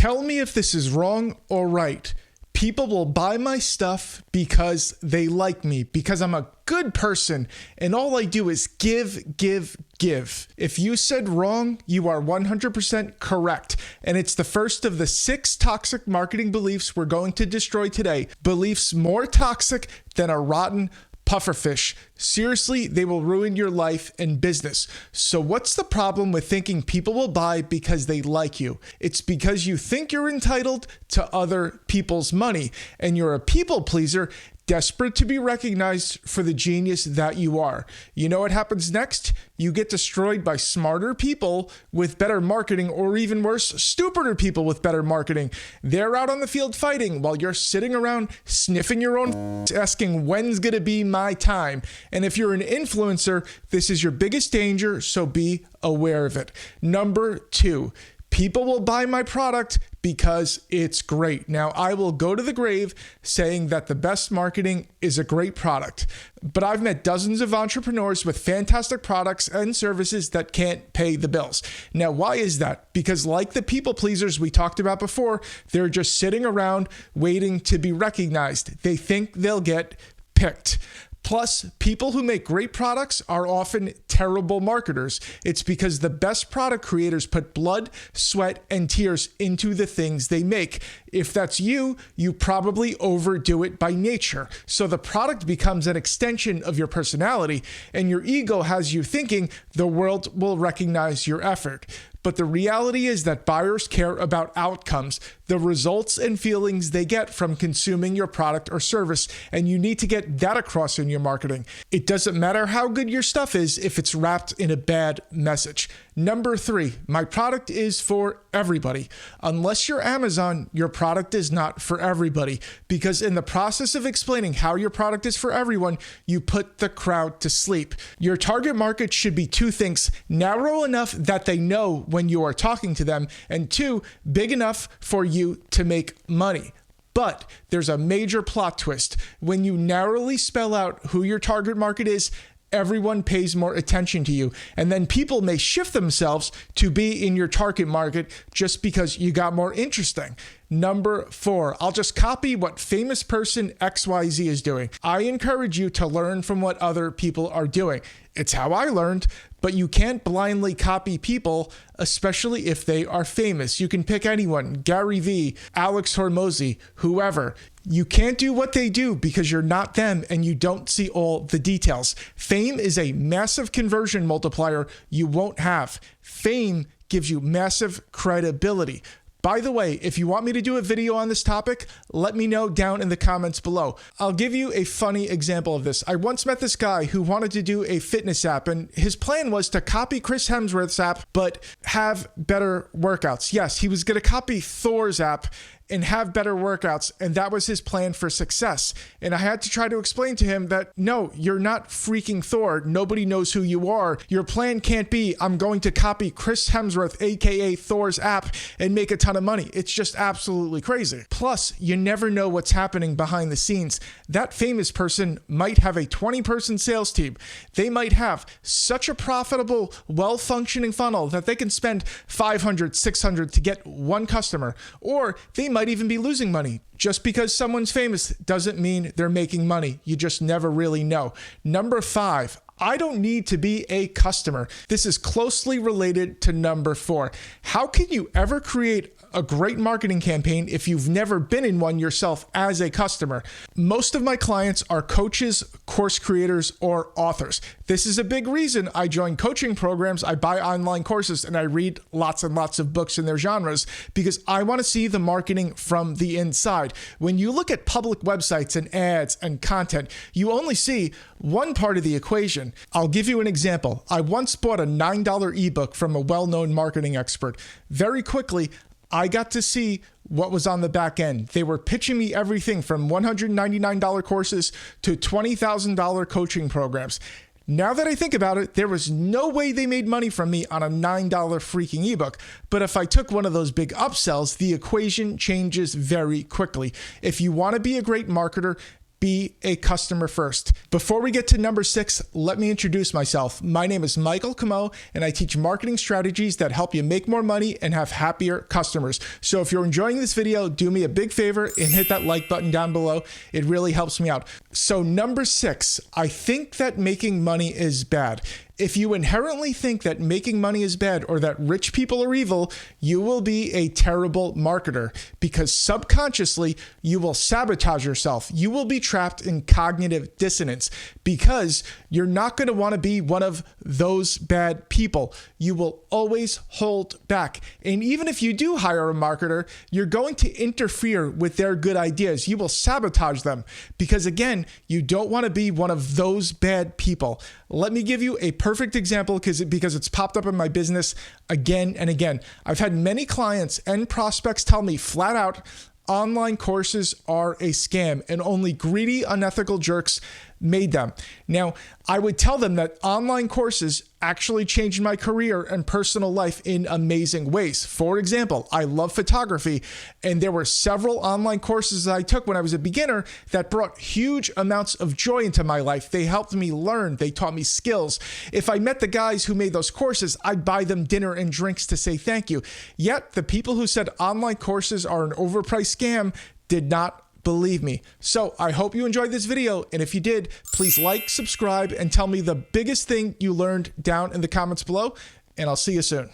Tell me if this is wrong or right. People will buy my stuff because they like me, because I'm a good person, and all I do is give, give, give. If you said wrong, you are 100% correct. And it's the first of the 6 toxic marketing beliefs we're going to destroy today. Beliefs more toxic than a rotten pufferfish. Seriously, they will ruin your life and business. So what's the problem with thinking people will buy because they like you? It's because you think you're entitled to other people's money, and you're a people pleaser, desperate to be recognized for the genius that you are. You know what happens next? You get destroyed by smarter people with better marketing, or even worse, stupider people with better marketing. They're out on the field fighting while you're sitting around sniffing your own asking, when's gonna be my time? And if you're an influencer, this is your biggest danger, so be aware of it. Number 2, people will buy my product because it's great. Now, I will go to the grave saying that the best marketing is a great product, but I've met dozens of entrepreneurs with fantastic products and services that can't pay the bills. Now, why is that? Because like the people pleasers we talked about before, they're just sitting around waiting to be recognized. They think they'll get picked. Plus, people who make great products are often terrible marketers. It's because the best product creators put blood, sweat, and tears into the things they make. If that's you, you probably overdo it by nature. So the product becomes an extension of your personality, and your ego has you thinking the world will recognize your effort. But the reality is that buyers care about outcomes, the results and feelings they get from consuming your product or service, and you need to get that across in your marketing. It doesn't matter how good your stuff is if it's wrapped in a bad message. Number 3, my product is for everybody. Unless you're Amazon, your product is not for everybody, because in the process of explaining how your product is for everyone, you put the crowd to sleep. Your target market should be 2 things: narrow enough that they know when you are talking to them, and 2, big enough for you to make money. But there's a major plot twist. When you narrowly spell out who your target market is, everyone pays more attention to you. And then people may shift themselves to be in your target market just because you got more interesting. Number 4, I'll just copy what famous person XYZ is doing. I encourage you to learn from what other people are doing. It's how I learned, but you can't blindly copy people, especially if they are famous. You can pick anyone, Gary Vee, Alex Hormozy, whoever. You can't do what they do because you're not them and you don't see all the details. Fame is a massive conversion multiplier you won't have. Fame gives you massive credibility. By the way, if you want me to do a video on this topic, let me know down in the comments below. I'll give you a funny example of this. I once met this guy who wanted to do a fitness app, and his plan was to copy Chris Hemsworth's app, but have better workouts. Yes, he was going to copy Thor's app and have better workouts, and that was his plan for success. And I had to try to explain to him that, no, you're not freaking Thor. Nobody knows who you are. Your plan can't be, I'm going to copy Chris Hemsworth, aka Thor's app, and make a ton of money. It's just absolutely crazy. Plus, you never know what's happening behind the scenes. That famous person might have a 20-person sales team. They might have such a profitable, well-functioning funnel that they can spend $500, $600 to get one customer, or they might even be losing money. Just because someone's famous doesn't mean they're making money. You just never really know. Number 5, I don't need to be a customer. This is closely related to number 4. How can you ever create a great marketing campaign if you've never been in one yourself as a customer? Most of my clients are coaches, course creators, or authors. This is a big reason I join coaching programs, I buy online courses, and I read lots and lots of books in their genres because I want to see the marketing from the inside. When you look at public websites and ads and content, you only see one part of the equation. I'll give you an example. I once bought a $9 ebook from a well-known marketing expert. Very quickly, I got to see what was on the back end. They were pitching me everything from $199 courses to $20,000 coaching programs. Now that I think about it, there was no way they made money from me on a $9 freaking ebook. But if I took one of those big upsells, the equation changes very quickly. If you want to be a great marketer, be a customer first. Before we get to number 6, let me introduce myself. My name is Michael Comeau, and I teach marketing strategies that help you make more money and have happier customers. So if you're enjoying this video, do me a big favor and hit that like button down below. It really helps me out. So number 6, I think that making money is bad. If you inherently think that making money is bad or that rich people are evil, you will be a terrible marketer because subconsciously you will sabotage yourself. You will be trapped in cognitive dissonance because you're not going to want to be one of those bad people. You will always hold back. And even if you do hire a marketer, you're going to interfere with their good ideas. You will sabotage them because, again, you don't want to be one of those bad people. Let me give you a perfect example because it's popped up in my business again and again. I've had many clients and prospects tell me flat out, online courses are a scam and only greedy, unethical jerks made them. Now, I would tell them that online courses actually changed my career and personal life in amazing ways. For example, I love photography, and there were several online courses that I took when I was a beginner that brought huge amounts of joy into my life. They helped me learn. They taught me skills. If I met the guys who made those courses, I'd buy them dinner and drinks to say thank you. Yet the people who said online courses are an overpriced scam did not believe me. So I hope you enjoyed this video. And if you did, please like, subscribe, and tell me the biggest thing you learned down in the comments below. And I'll see you soon.